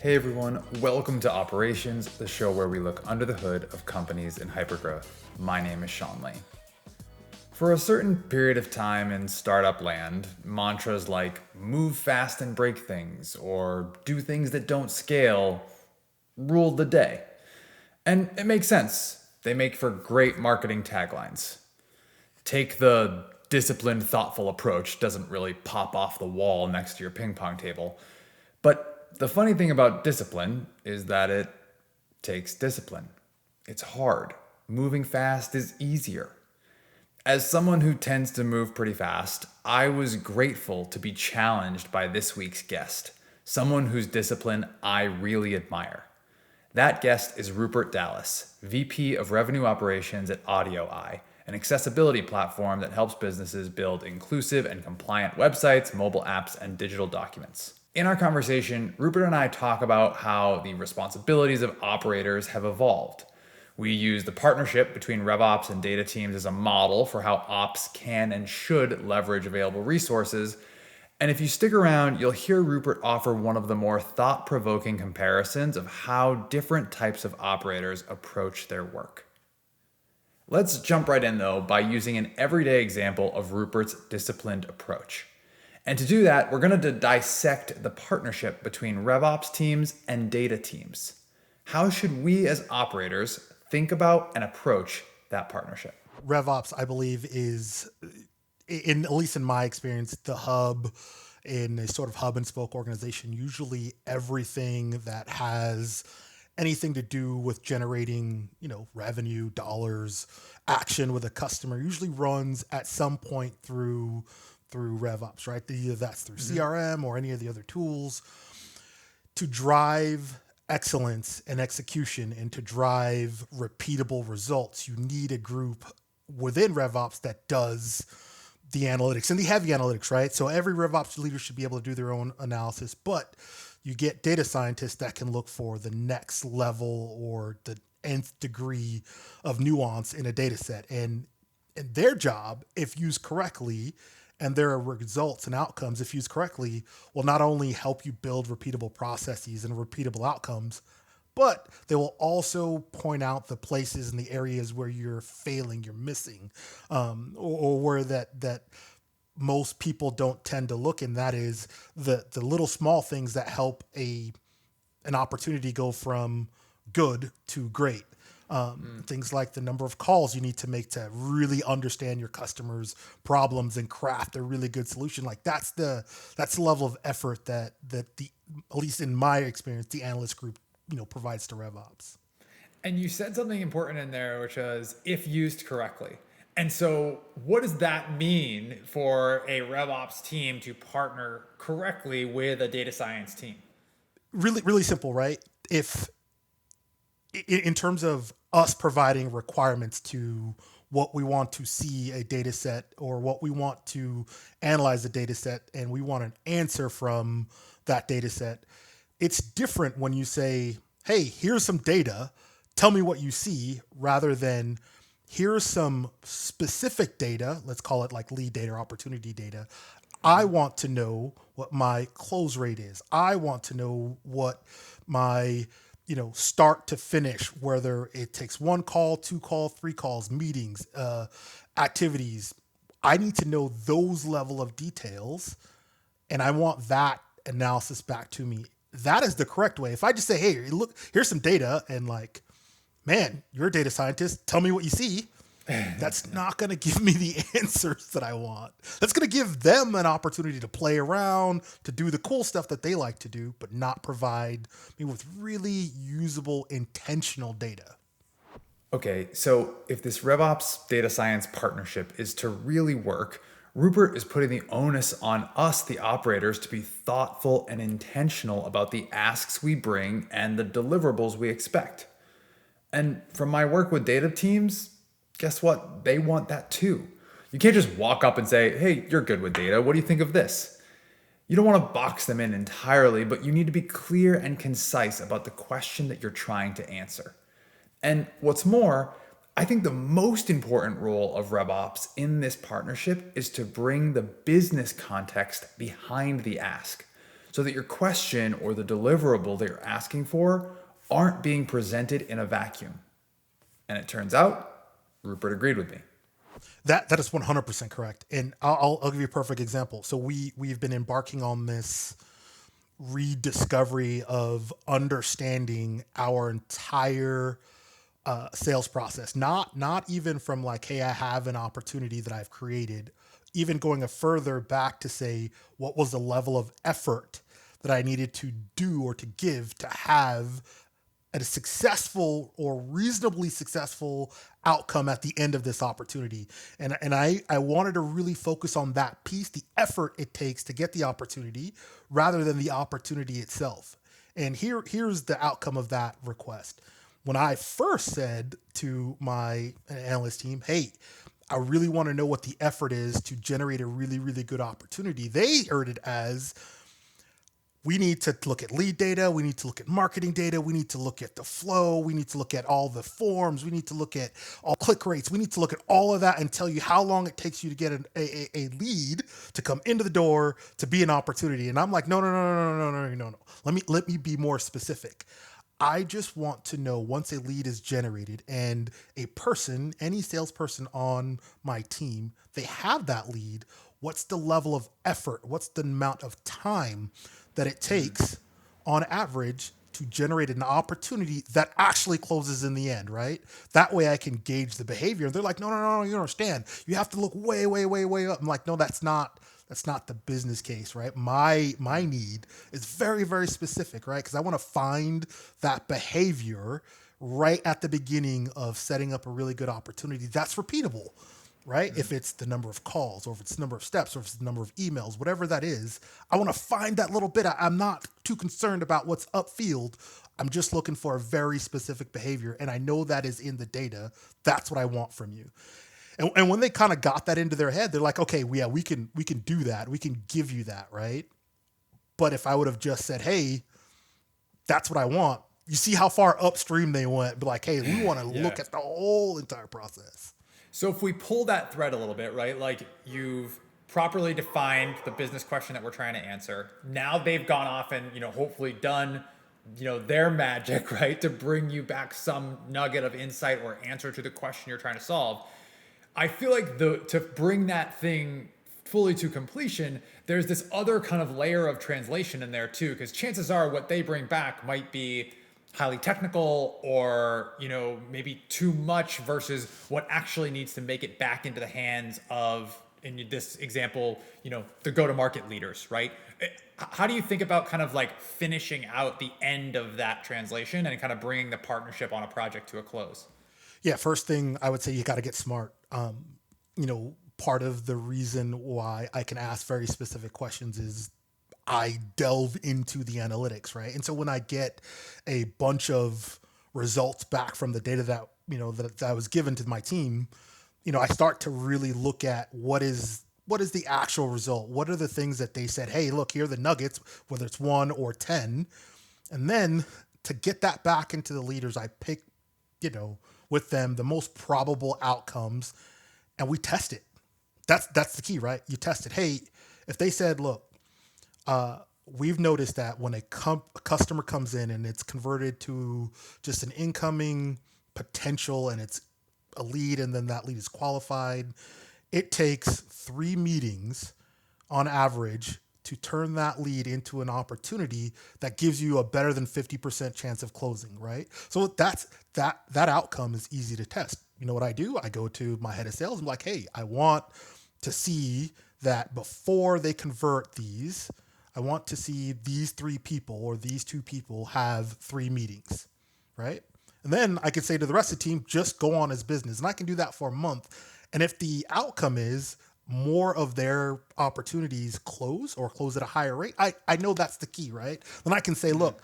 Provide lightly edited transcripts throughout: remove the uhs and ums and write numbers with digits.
Hey everyone, welcome to Operations, the show where we look under the hood of companies in hypergrowth. My name is Sean Lane. For a certain period of time in startup land, mantras like move fast and break things or do things that don't scale ruled the day. And it makes sense. They make for great marketing taglines. Take the disciplined, thoughtful approach doesn't really pop off the wall next to your ping pong table. But the funny thing about discipline is that it takes discipline. It's hard. Moving fast is easier. As someone who tends to move pretty fast, I was grateful to be challenged by this week's guest, someone whose discipline I really admire. That guest is Rupert Dallas, VP of Revenue Operations at AudioEye, an accessibility platform that helps businesses build inclusive and compliant websites, mobile apps, and digital documents. In our conversation, Rupert and I talk about how the responsibilities of operators have evolved. We use the partnership between RevOps and Data Teams as a model for how ops can and should leverage available resources. And if you stick around, you'll hear Rupert offer one of the more thought-provoking comparisons of how different types of operators approach their work. Let's jump right in though by using an everyday example of Rupert's disciplined approach. And to do that, we're going to dissect the partnership between RevOps teams and data teams. How should we as operators think about and approach that partnership? RevOps, I believe, is, at least in my experience, the hub in a sort of hub and spoke organization. Usually everything that has anything to do with generating, revenue, dollars, action with a customer usually runs at some point through RevOps, right? Either that's through CRM or any of the other tools to drive excellence and execution and to drive repeatable results. You need a group within RevOps that does the analytics and the heavy analytics, right? So every RevOps leader should be able to do their own analysis, but you get data scientists that can look for the next level or the nth degree of nuance in a data set. And their job, if used correctly, and their results and outcomes, if used correctly, will not only help you build repeatable processes and repeatable outcomes, but they will also point out the places and the areas where you're failing, you're missing, or where that most people don't tend to look, and that is the little small things that help an opportunity go from good to great. Things like the number of calls you need to make to really understand your customers' problems and craft a really good solution. Like that's the level of effort that the, at least in my experience, the analyst group provides to RevOps. And you said something important in there, which was if used correctly. And so what does that mean for a RevOps team to partner correctly with a data science team? Really, really simple, right? If in terms of us providing requirements to what we want to see a data set or what we want to analyze a data set, and we want an answer from that data set, it's different when you say, hey, here's some data, tell me what you see, rather than here's some specific data, let's call it like lead data or opportunity data. I want to know what my close rate is. I want to know what my start to finish, whether it takes 1 call, 2 calls, 3 calls, meetings, activities. I need to know those level of details, and I want that analysis back to me. That is the correct way. If I just say, hey, look, here's some data, and like, man, you're a data scientist, tell me what you see. That's not going to give me the answers that I want. That's going to give them an opportunity to play around, to do the cool stuff that they like to do, but not provide me with really usable, intentional data. Okay, so if this RevOps data science partnership is to really work, Rupert is putting the onus on us, the operators, to be thoughtful and intentional about the asks we bring and the deliverables we expect. And from my work with data teams, guess what? They want that too. You can't just walk up and say, hey, you're good with data. What do you think of this? You don't want to box them in entirely, but you need to be clear and concise about the question that you're trying to answer. And what's more, I think the most important role of RevOps in this partnership is to bring the business context behind the ask. so that your question or the deliverable that you're asking for aren't being presented in a vacuum. And it turns out Rupert agreed with me. That is 100% correct. And I'll give you a perfect example. So we've been embarking on this rediscovery of understanding our entire sales process. Not even from like, hey, I have an opportunity that I've created, even going a further back to say, what was the level of effort that I needed to do or to give to have a successful or reasonably successful outcome at the end of this opportunity. And I wanted to really focus on that piece, the effort it takes to get the opportunity rather than the opportunity itself. And here's the outcome of that request. When I first said to my analyst team, hey, I really want to know what the effort is to generate a really, really good opportunity, they heard it as, we need to look at lead data. We need to look at marketing data. We need to look at the flow. We need to look at all the forms. We need to look at all click rates. We need to look at all of that and tell you how long it takes you to get a lead to come into the door to be an opportunity. And I'm like, no. Let me be more specific. I just want to know, once a lead is generated and a person, any salesperson on my team, they have that lead, what's the level of effort? What's the amount of time that it takes on average to generate an opportunity that actually closes in the end, right? That way I can gauge the behavior. They're like, no, you don't understand. You have to look way, way, way, way up. I'm like, no, that's not the business case, right? My need is very, very specific, right? Because I want to find that behavior right at the beginning of setting up a really good opportunity that's repeatable, right? If it's the number of calls, or if it's the number of steps, or if it's the number of emails, whatever that is, I want to find that little bit. I'm not too concerned about what's upfield. I'm just looking for a very specific behavior. And I know that is in the data. That's what I want from you. And when they kind of got that into their head, they're like, okay, yeah, we can do that. We can give you that, right? But if I would have just said, hey, that's what I want, you see how far upstream they went. Be like, hey, we want to look at the whole entire process. So if we pull that thread a little bit, right? Like, you've properly defined the business question that we're trying to answer. Now they've gone off and, hopefully done, their magic, right? To bring you back some nugget of insight or answer to the question you're trying to solve. I feel like to bring that thing fully to completion, there's this other kind of layer of translation in there too, because chances are what they bring back might be highly technical, or maybe too much versus what actually needs to make it back into the hands of, in this example, the go-to-market leaders, right? How do you think about kind of like finishing out the end of that translation and kind of bringing the partnership on a project to a close? Yeah, first thing I would say, you got to get smart. Part of the reason why I can ask very specific questions is I delve into the analytics, right? And so when I get a bunch of results back from the data that, that was given to my team, I start to really look at what is the actual result? What are the things that they said, hey, look, here are the nuggets, whether it's 1 or 10. And then to get that back into the leaders, I pick, with them the most probable outcomes, and we test it. That's the key, right? You test it. Hey, if they said, look, we've noticed that when a customer comes in and it's converted to just an incoming potential and it's a lead, and then that lead is qualified, it takes 3 meetings on average to turn that lead into an opportunity that gives you a better than 50% chance of closing, right? So that outcome is easy to test. You know what I do? I go to my head of sales. I'm like, hey, I want to see that before they convert these, I want to see these 3 people or these 2 people have 3 meetings, right? And then I could say to the rest of the team, just go on as business. And I can do that for a month. And if the outcome is more of their opportunities close or close at a higher rate, I know that's the key, right? Then I can say, look,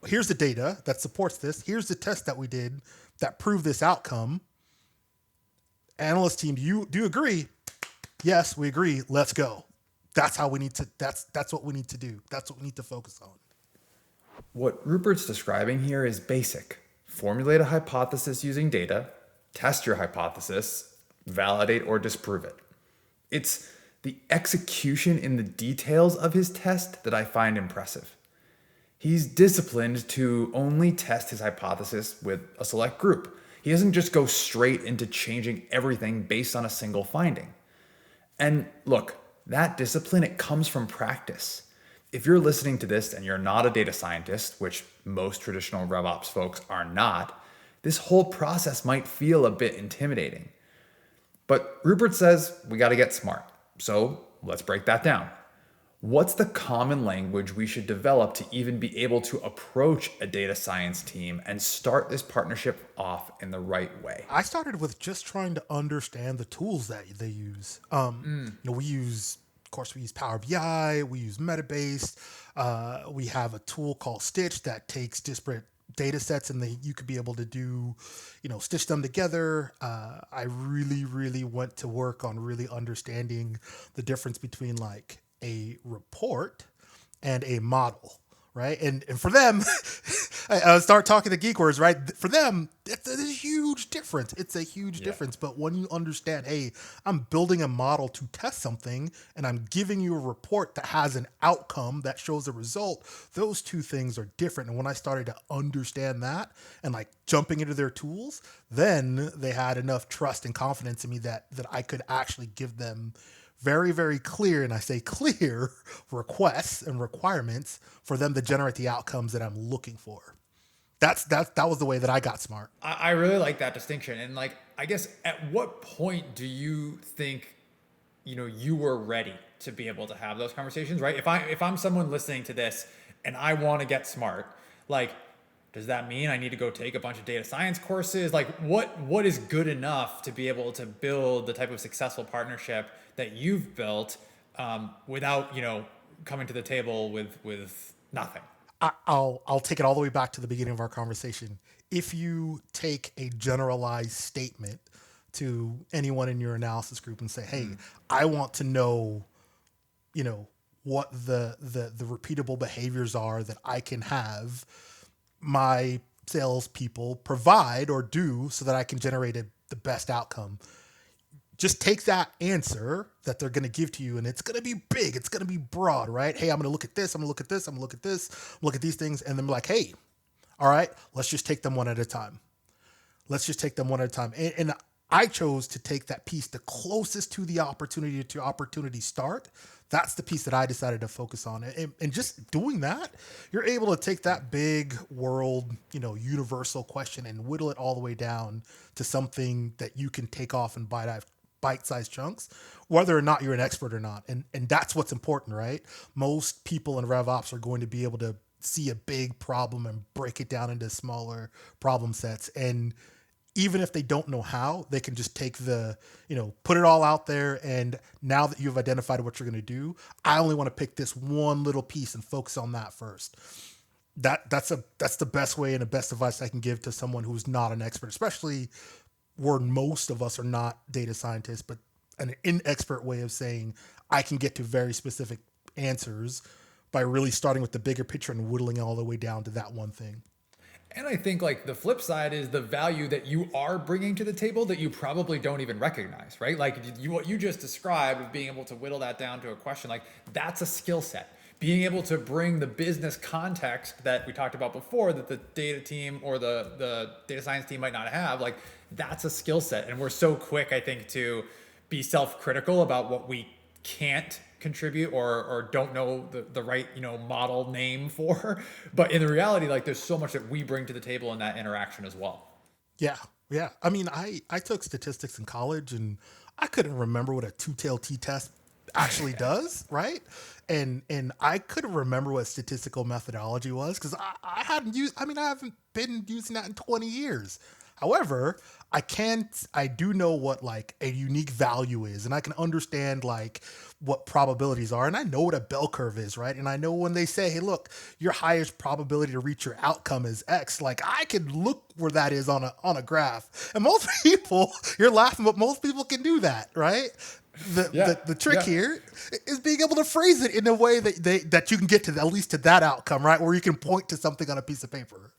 here's the data that supports this. Here's the test that we did that proved this outcome. Analyst team, do you agree? Yes, we agree. Let's go. That's how we need to, that's what we need to do. That's what we need to focus on. What Rupert's describing here is basic. Formulate a hypothesis using data, test your hypothesis, validate or disprove it. It's the execution in the details of his test that I find impressive. He's disciplined to only test his hypothesis with a select group. He doesn't just go straight into changing everything based on a single finding. And look, that discipline, it comes from practice. If you're listening to this and you're not a data scientist, which most traditional RevOps folks are not, this whole process might feel a bit intimidating. But Rupert says we got to get smart. So let's break that down. What's the common language we should develop to even be able to approach a data science team and start this partnership off in the right way? I started with just trying to understand the tools that they use. We use, of course, we use Power BI, we use Metabase, we have a tool called Stitch that takes disparate data sets and you could be able to do, stitch them together. I really went to work on really understanding the difference between like a report and a model, right? And for them, I start talking the geek words, right? For them, it's a huge difference. It's a huge difference. But when you understand, hey, I'm building a model to test something and I'm giving you a report that has an outcome that shows a result, those two things are different. And when I started to understand that and like jumping into their tools, then they had enough trust and confidence in me that I could actually give them very, very clear, and I say clear, requests and requirements for them to generate the outcomes that I'm looking for. That was the way that I got smart. I really like that distinction. And like, I guess at what point do you think, you were ready to be able to have those conversations, right? If I'm someone listening to this and I want to get smart, like, does that mean I need to go take a bunch of data science courses? Like what is good enough to be able to build the type of successful partnership that you've built without, coming to the table with nothing? I'll take it all the way back to the beginning of our conversation. If you take a generalized statement to anyone in your analysis group and say, hey, I want to know, what the repeatable behaviors are that I can have my salespeople provide or do so that I can generate the best outcome. Just take that answer that they're going to give to you, and it's going to be big. It's going to be broad, right? Hey, I'm going to look at this. I'm going to look at this. I'm going to look at this. Look at these things, and then be like, hey, all right, let's just take them one at a time. And I chose to take that piece the closest to the opportunity start. That's the piece that I decided to focus on. And just doing that, you're able to take that big world, universal question and whittle it all the way down to something that you can take off and bite-sized chunks, whether or not you're an expert or not. And that's what's important, right? Most people in RevOps are going to be able to see a big problem and break it down into smaller problem sets. And even if they don't know how, they can just take put it all out there. And now that you've identified what you're going to do, I only want to pick this one little piece and focus on that first. That's the best way and the best advice I can give to someone who's not an expert, especially where most of us are not data scientists, but an inexpert way of saying I can get to very specific answers by really starting with the bigger picture and whittling all the way down to that one thing. And I think like the flip side is the value that you are bringing to the table that you probably don't even recognize, right? Like what you just described of being able to whittle that down to a question, like that's a skill set. Being able to bring the business context that we talked about before that the data team or the data science team might not have, like that's a skill set. And we're so quick, I think, to be self-critical about what we can't contribute or don't know the right model name for, but in the reality, like there's so much that we bring to the table in that interaction as well. Yeah I mean, I took statistics in college and I couldn't remember what a two-tailed t-test actually does, right? And I couldn't remember what statistical methodology was because I haven't been using that in 20 years. However, I do know what like a unique value is, and I can understand like what probabilities are, and I know what a bell curve is, right? And I know when they say, hey, look, your highest probability to reach your outcome is X, like I could look where that is on a graph. And most people, you're laughing, but most people can do that, right? The trick here is being able to phrase it in a way that you can get to at least to that outcome, right? Where you can point to something on a piece of paper.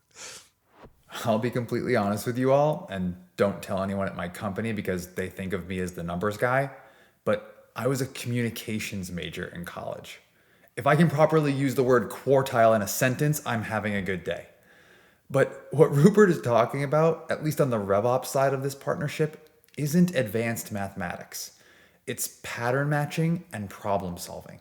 I'll be completely honest with you all, and don't tell anyone at my company because they think of me as the numbers guy. But I was a communications major in college. If I can properly use the word quartile in a sentence, I'm having a good day. But what Rupert is talking about, at least on the RevOps side of this partnership, isn't advanced mathematics. It's pattern matching and problem solving.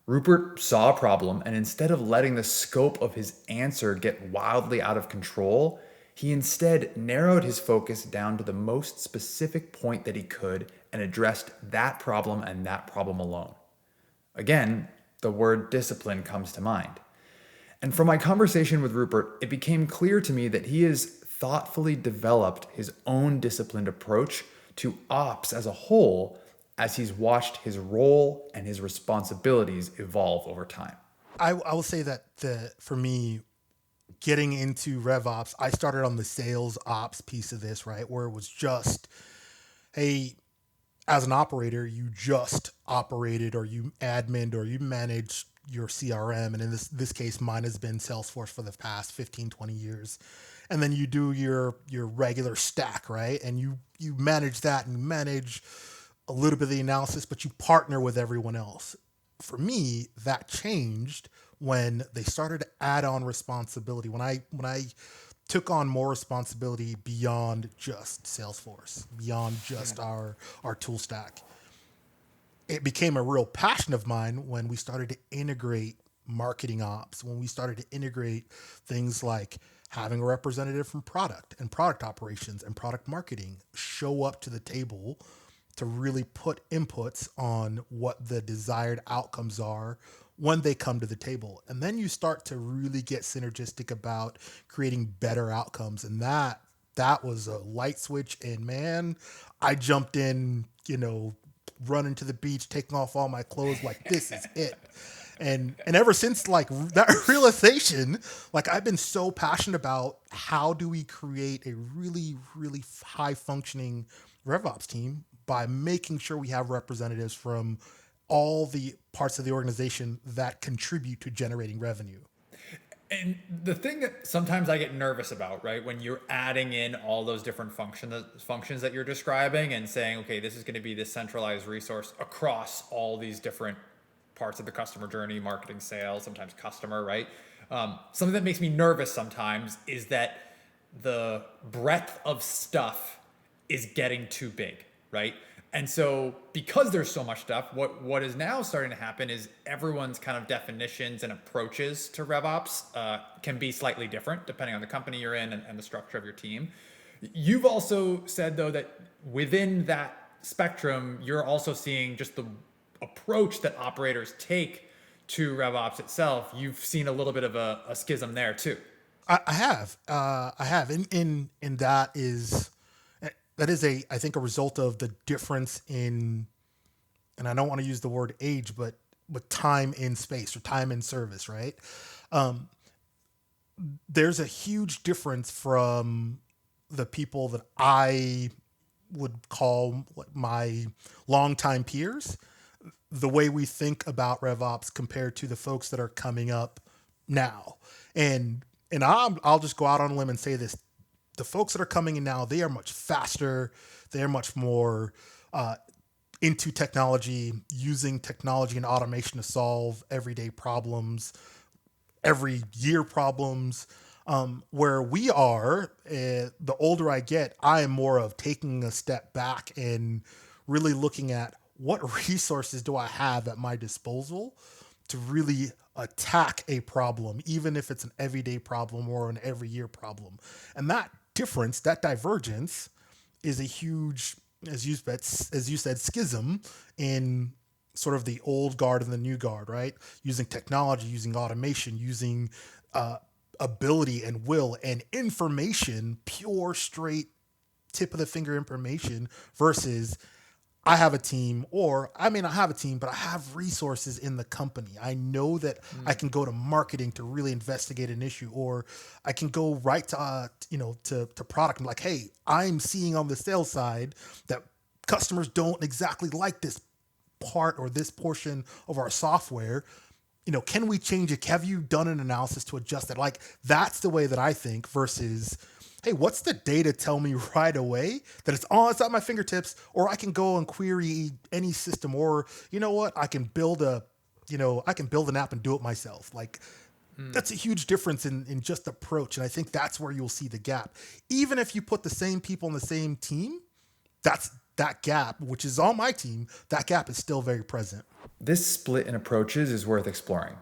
Rupert saw a problem, and instead of letting the scope of his answer get wildly out of control, he instead narrowed his focus down to the most specific point that he could and addressed that problem and that problem alone. Again, the word discipline comes to mind. And from my conversation with Rupert, it became clear to me that he has thoughtfully developed his own disciplined approach to ops as a whole as he's watched his role and his responsibilities evolve over time. I will say that for me, getting into RevOps, I started on the sales ops piece of this, right? Where it was just, hey, as an operator, you just operated or you admin or you managed your CRM. And in this case, mine has been Salesforce for the past 15, 20 years. And then you do your regular stack, right? And you manage that and you manage a little bit of the analysis, but you partner with everyone else. For me, that changed when they started to add on responsibility. When I took on more responsibility beyond just Salesforce, beyond just our tool stack. It became a real passion of mine when we started to integrate marketing ops, when we started to integrate things like having a representative from product and product operations and product marketing show up to the table to really put inputs on what the desired outcomes are when they come to the table. And then you start to really get synergistic about creating better outcomes. And that was a light switch. And man, I jumped in, running to the beach, taking off all my clothes, like this is it. And ever since like that realization, like I've been so passionate about how do we create a really, really high functioning RevOps team by making sure we have representatives from all the parts of the organization that contribute to generating revenue. And the thing that sometimes I get nervous about, right, when you're adding in all those different functions that you're describing and saying, okay, this is going to be this centralized resource across all these different parts of the customer journey, marketing, sales, sometimes customer, right? Something that makes me nervous sometimes is that the breadth of stuff is getting too big, right? And so because there's so much stuff, what is now starting to happen is everyone's kind of definitions and approaches to RevOps can be slightly different depending on the company you're in and the structure of your team. You've also said, though, that within that spectrum, you're also seeing just the approach that operators take to RevOps itself. You've seen a little bit of a schism there, too. I have. And that is I think a result of the difference in, and I don't want to use the word age, but time in space or time in service, right? There's a huge difference from the people that I would call my longtime peers, the way we think about RevOps compared to the folks that are coming up now. And I'll just go out on a limb and say this. The folks that are coming in now, they are much faster. They're much more into technology, using technology and automation to solve everyday problems, every year problems. Where we are, the older I get, I am more of taking a step back and really looking at what resources do I have at my disposal to really attack a problem, even if it's an everyday problem or an every year problem. And that difference, that divergence, is a huge, as you said, schism in sort of the old guard and the new guard, right? Using technology, using automation, using ability and will and information, pure, straight, tip of the finger information versus I have a team, or I may not have a team, but I have resources in the company. I know that I can go to marketing to really investigate an issue, or I can go right to, to product. I'm like, hey, I'm seeing on the sales side that customers don't exactly like this part or this portion of our software. Can we change it? Have you done an analysis to adjust it? Like, that's the way that I think versus hey, what's the data tell me right away that it's at my fingertips, or I can go and query any system, or you know what, I can build an app and do it myself. Like that's a huge difference in just approach. And I think that's where you'll see the gap. Even if you put the same people on the same team, that gap, which is on my team, that gap is still very present. This split in approaches is worth exploring.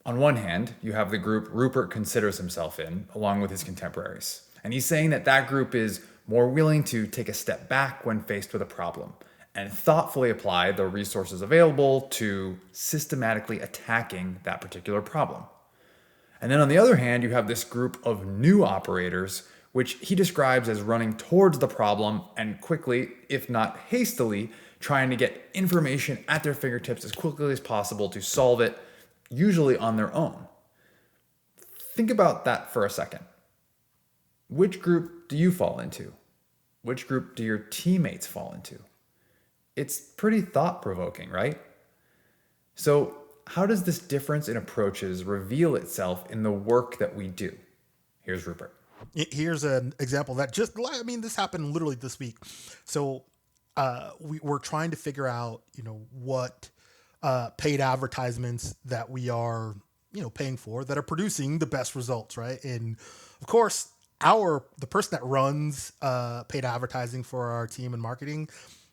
On one hand, you have the group Rupert considers himself in, along with his contemporaries. And he's saying that that group is more willing to take a step back when faced with a problem and thoughtfully apply the resources available to systematically attacking that particular problem. And then on the other hand, you have this group of new operators, which he describes as running towards the problem and quickly, if not hastily, trying to get information at their fingertips as quickly as possible to solve it, usually on their own. Think about that for a second. Which group do you fall into? Which group do your teammates fall into? It's pretty thought-provoking, right? So, how does this difference in approaches reveal itself in the work that we do? Here's Rupert. Here's an example that this happened literally this week. So we're trying to figure out, what paid advertisements that we are, paying for that are producing the best results, right? And of course, the person that runs paid advertising for our team and marketing,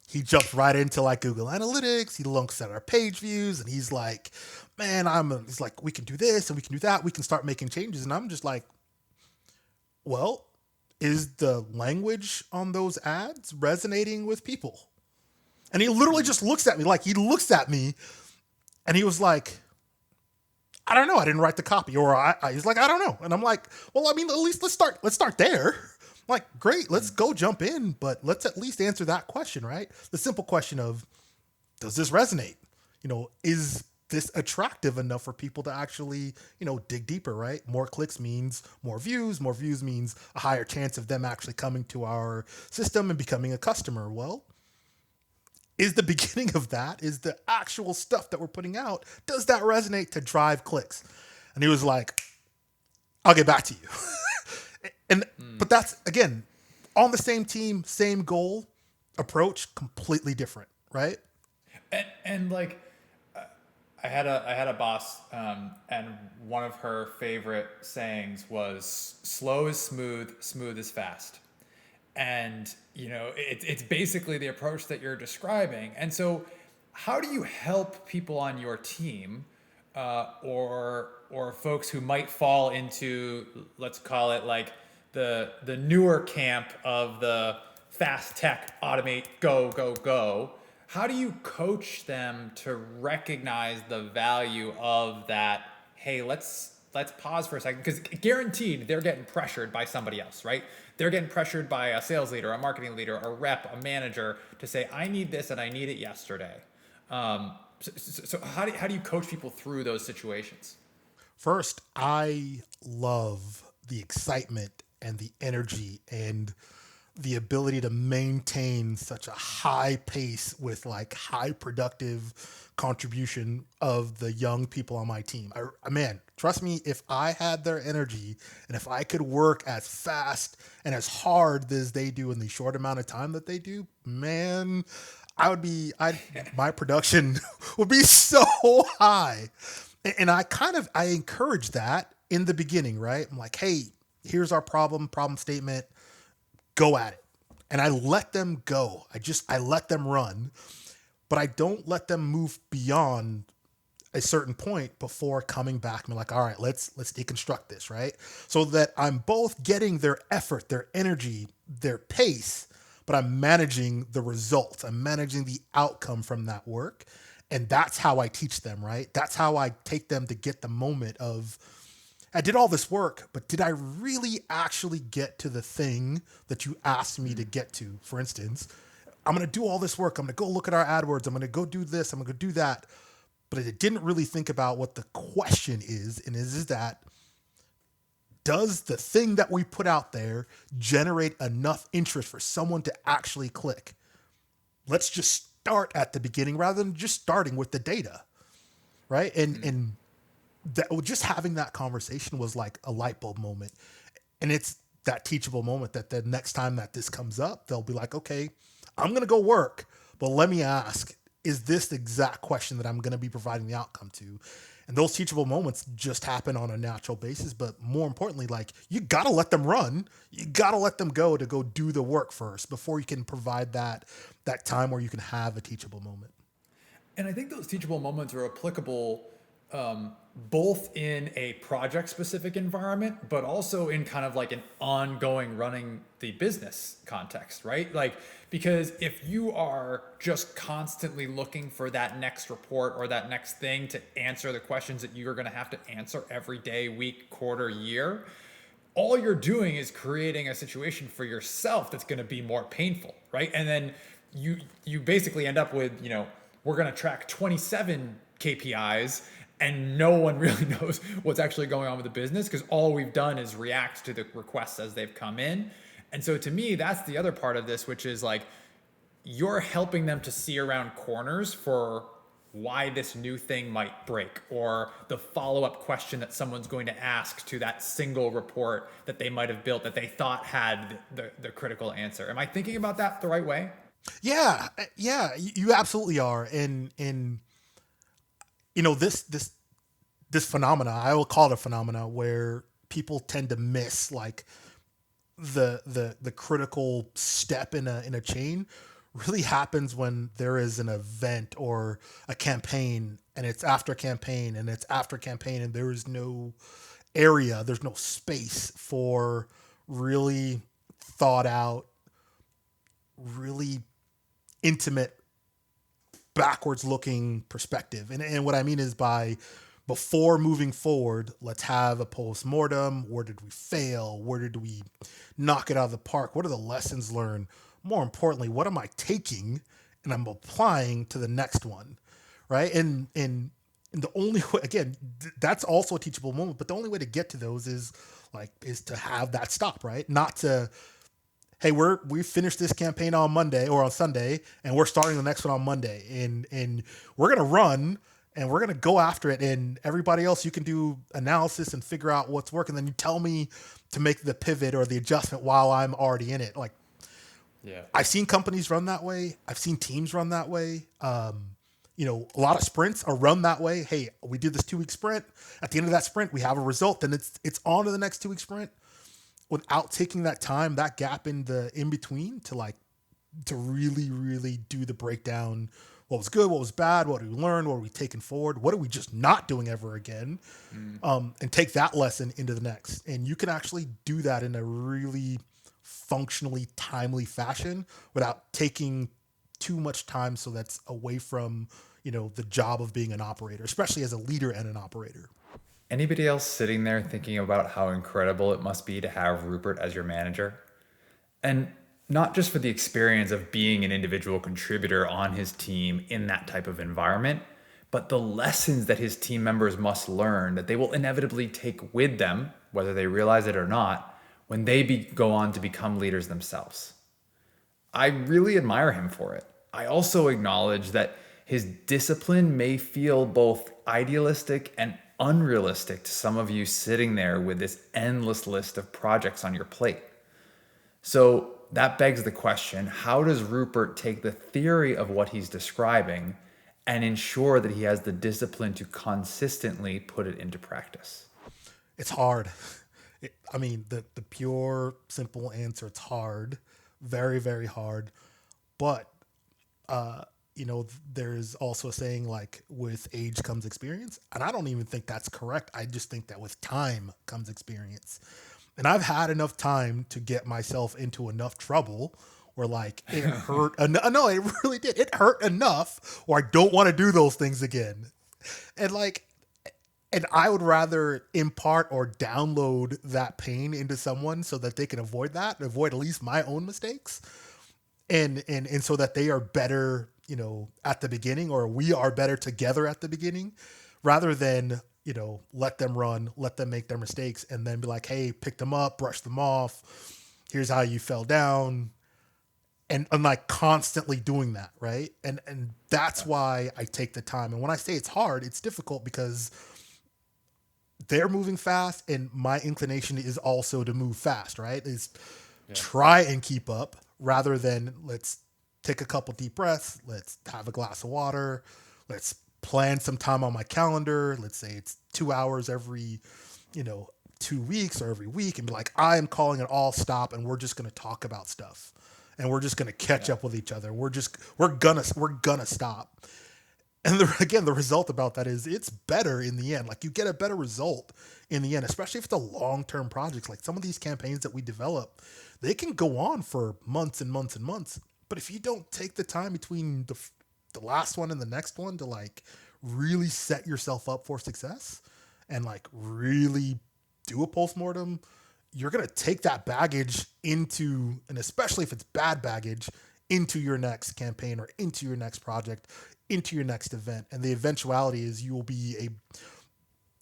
he jumps right into like Google Analytics. He looks at our page views and he's like, man, he's like, we can do this and we can do that. We can start making changes. And I'm just like, well, is the language on those ads resonating with people? And he literally just looks at me and he was like, I don't know. I didn't write the copy. Or he's like, I don't know. And I'm like, well, at least let's start there. Like, great, let's go jump in, but let's at least answer that question, right? The simple question of, does this resonate? Is this attractive enough for people to actually, dig deeper, right? More clicks means more views. More views means a higher chance of them actually coming to our system and becoming a customer. Well, is the beginning of that, is the actual stuff that we're putting out, does that resonate to drive clicks? And he was like, I'll get back to you. But that's, again, on the same team, same goal, approach, completely different, right? And like, I had a boss, and one of her favorite sayings was "slow is smooth, smooth is fast," and it's basically the approach that you're describing. And so, how do you help people on your team, or folks who might fall into, let's call it like the newer camp of the fast tech, automate, go, go, go? How do you coach them to recognize the value of that? Hey, let's pause for a second, because guaranteed they're getting pressured by somebody else, right? They're getting pressured by a sales leader, a marketing leader, a rep, a manager to say, I need this and I need it yesterday. So how do you coach people through those situations? First, I love the excitement and the energy and the ability to maintain such a high pace with like high productive contribution of the young people on my team. Man, trust me, if I had their energy and if I could work as fast and as hard as they do in the short amount of time that they do, man, my production would be so high. And I encourage that in the beginning, right? I'm like, hey, here's our problem statement, go at it. And I let them go. I let them run, but I don't let them move beyond a certain point before coming back and be like, all right, let's deconstruct this, right? So that I'm both getting their effort, their energy, their pace, but I'm managing the results. I'm managing the outcome from that work. And that's how I teach them, right? That's how I take them to get the moment of, I did all this work, but did I really actually get to the thing that you asked me to get to? For instance, I'm going to do all this work. I'm going to go look at our AdWords. I'm going to go do this. I'm going to do that. But I didn't really think about what the question is. And is that, does the thing that we put out there generate enough interest for someone to actually click? Let's just start at the beginning rather than just starting with the data, right? And that just having that conversation was like a light bulb moment. And it's that teachable moment that the next time that this comes up, they'll be like, okay, I'm going to go work, but let me ask, is this the exact question that I'm going to be providing the outcome to? And those teachable moments just happen on a natural basis. But more importantly, like, you got to let them run. You got to let them go to go do the work first before you can provide that time where you can have a teachable moment. And I think those teachable moments are applicable both in a project specific environment, but also in kind of like an ongoing running the business context, right? Like, because if you are just constantly looking for that next report or that next thing to answer the questions that you're going to have to answer every day, week, quarter, year, all you're doing is creating a situation for yourself that's going to be more painful, right? And then you basically end up with, we're going to track 27 KPIs and no one really knows what's actually going on with the business because all we've done is react to the requests as they've come in. And so to me, that's the other part of this, which is like you're helping them to see around corners for why this new thing might break or the follow-up question that someone's going to ask to that single report that they might have built that they thought had the critical answer. Am I thinking about that the right way? Yeah, yeah, you absolutely are. And this phenomena, I will call it a phenomena, where people tend to miss like the critical step in a chain really happens when there is an event or a campaign, and it's after campaign and it's after campaign, and there is no area, there's no space for really thought out, really intimate, backwards looking perspective. And what I mean is, by before moving forward, let's have a post-mortem. Where did we fail? Where did we knock it out of the park? What are the lessons learned? More importantly, what am I taking and I'm applying to the next one? Right. And the only way, again, that's also a teachable moment, but the only way to get to those is to have that stop, right? Not to, hey, we finished this campaign on Monday or on Sunday, and we're starting the next one on Monday, and we're gonna run and we're gonna go after it. And everybody else, you can do analysis and figure out what's working. Then you tell me to make the pivot or the adjustment while I'm already in it. Like, Yeah. I've seen companies run that way. I've seen teams run that way. A lot of sprints are run that way. Hey, we did this 2-week sprint. At the end of that sprint, we have a result. Then it's on to the next 2-week sprint, without taking that time, that gap in between to really, really do the breakdown. What was good? What was bad? What did we learn? What are we taking forward? What are we just not doing ever again? And take that lesson into the next. And you can actually do that in a really functionally timely fashion without taking too much time. So that's away from, the job of being an operator, especially as a leader and an operator. Anybody else sitting there thinking about how incredible it must be to have Rupert as your manager? And not just for the experience of being an individual contributor on his team in that type of environment, but the lessons that his team members must learn that they will inevitably take with them, whether they realize it or not, when they go on to become leaders themselves. I really admire him for it. I also acknowledge that his discipline may feel both idealistic and unrealistic to some of you sitting there with this endless list of projects on your plate. So that begs the question, how does Rupert take the theory of what he's describing and ensure that he has the discipline to consistently put it into practice? It's hard. The pure, simple answer, it's hard. Very, very hard. But, there's also a saying like, with age comes experience. And I don't even think that's correct. I just think that with time comes experience. And I've had enough time to get myself into enough trouble where it hurt. No, it really did. It hurt enough where I don't want to do those things again. And I would rather impart or download that pain into someone so that they can avoid at least my own mistakes. And so that they are better, at the beginning, or we are better together at the beginning, rather than, let them run, let them make their mistakes, and then be like, hey, pick them up, brush them off. Here's how you fell down. And I'm constantly doing that. Right. And that's why I take the time. And when I say it's hard, it's difficult because they're moving fast, and my inclination is also to move fast, right? Is try and keep up rather than let's take a couple deep breaths, let's have a glass of water, let's plan some time on my calendar. Let's say it's 2 hours every, 2 weeks or every week, and be like, I am calling it all stop, and we're just going to talk about stuff, and we're just going to catch up with each other. We're gonna stop. And again, the result about that is it's better in the end. Like, you get a better result in the end, especially if it's a long-term project. Like, some of these campaigns that we develop, they can go on for months and months and months. But if you don't take the time between the last one and the next one to like really set yourself up for success and like really do a postmortem, you're going to take that baggage into, and especially if it's bad baggage, into your next campaign or into your next project, into your next event. And the eventuality is you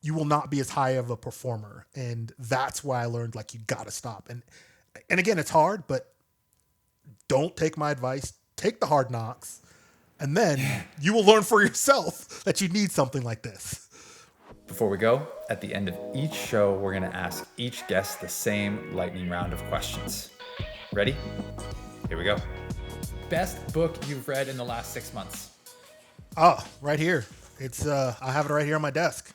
will not be as high of a performer. And that's why I learned, like, you got to stop. And again, it's hard, but don't take my advice, take the hard knocks, and then you will learn for yourself that you need something like this. Before we go, at the end of each show, we're going to ask each guest the same lightning round of questions. Ready? Here we go. Best book you've read in the last 6 months? Oh, right here. It's I have it right here on my desk.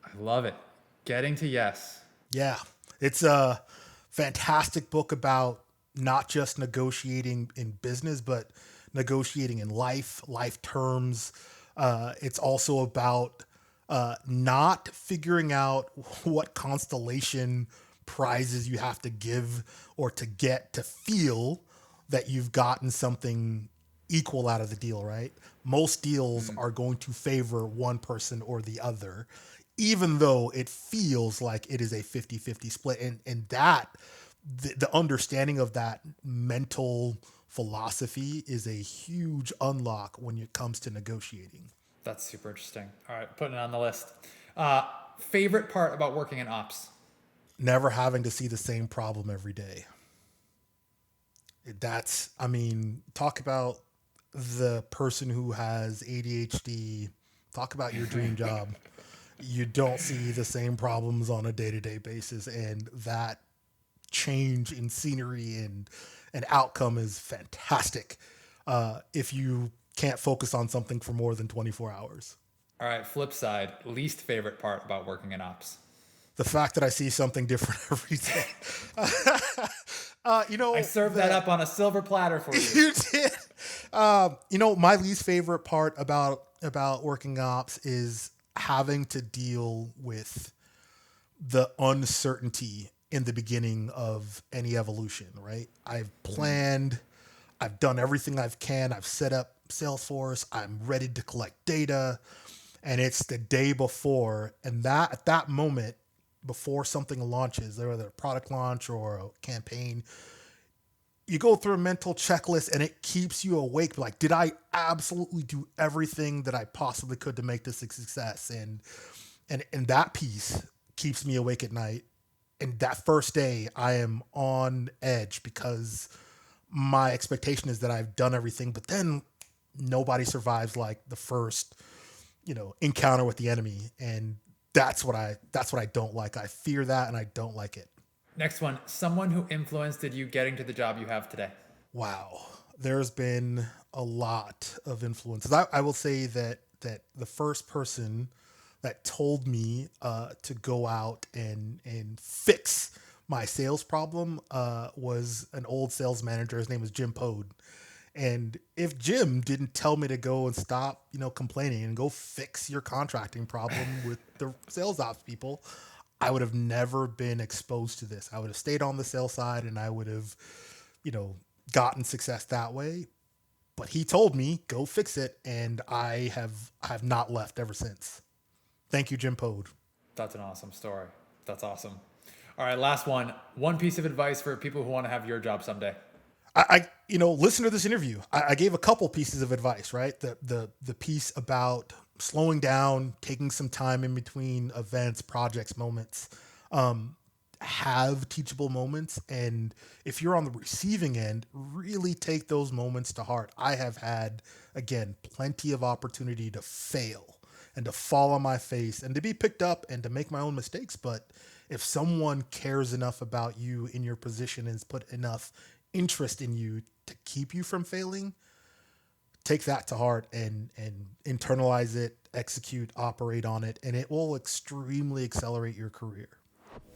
I love it. Getting to Yes. Yeah. It's a fantastic book about not just negotiating in business, but negotiating in life terms. It's also about not figuring out what constellation prizes you have to give or to get to feel that you've gotten something equal out of the deal, right? Most deals are going to favor one person or the other, even though it feels like it is a 50-50 split. And that, the understanding of that mental philosophy is a huge unlock when it comes to negotiating. That's super interesting. All right, putting it on the list. Favorite part about working in ops? Never having to see the same problem every day. Talk about the person who has ADHD. Talk about your dream job. You don't see the same problems on a day-to-day basis, and that change in scenery and outcome is fantastic if you can't focus on something for more than 24 hours. All right, flip side, least favorite part about working in ops? The fact that I see something different every day. I served that up on a silver platter for you. You did. My least favorite part about working ops is having to deal with the uncertainty in the beginning of any evolution, right? I've planned, I've done everything I can, I've set up Salesforce, I'm ready to collect data, and it's the day before, and that at that moment, before something launches, whether a product launch or a campaign, you go through a mental checklist and it keeps you awake. Like, did I absolutely do everything that I possibly could to make this a success? And that piece keeps me awake at night. And that first day I am on edge because my expectation is that I've done everything, but then nobody survives like the first, encounter with the enemy. And that's what I don't like. I fear that, and I don't like it. Next one, someone who influenced you getting to the job you have today? Wow. There's been a lot of influences. I will say that the first person that told me to go out and fix my sales problem was an old sales manager. His name was Jim Pode. And if Jim didn't tell me to go and stop, complaining and go fix your contracting problem with the sales ops people, I would have never been exposed to this. I would have stayed on the sales side and I would have, gotten success that way. But he told me, go fix it. And I have not left ever since. Thank you, Jim Pode. That's an awesome story. That's awesome. All right, last one. One piece of advice for people who want to have your job someday. I listen to this interview. I gave a couple pieces of advice, right? The piece about slowing down, taking some time in between events, projects, moments, have teachable moments. And if you're on the receiving end, really take those moments to heart. I have had, again, plenty of opportunity to fail and to fall on my face and to be picked up and to make my own mistakes. But if someone cares enough about you in your position and has put enough interest in you to keep you from failing, take that to heart and internalize it, execute, operate on it, and it will extremely accelerate your career.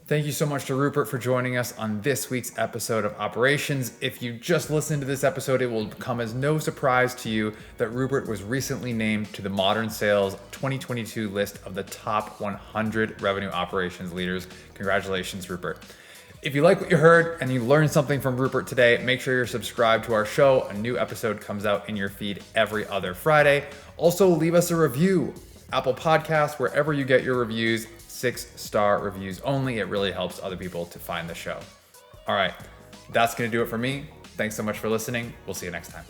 Thank you so much to Rupert for joining us on this week's episode of Operations. If you just listened to this episode, it will come as no surprise to you that Rupert was recently named to the Modern Sales 2022 list of the top 100 revenue operations leaders. Congratulations, Rupert. If you like what you heard and you learned something from Rupert today, make sure you're subscribed to our show. A new episode comes out in your feed every other Friday. Also, leave us a review. Apple Podcasts, wherever you get your reviews, 6-star reviews only. It really helps other people to find the show. All right, that's going to do it for me. Thanks so much for listening. We'll see you next time.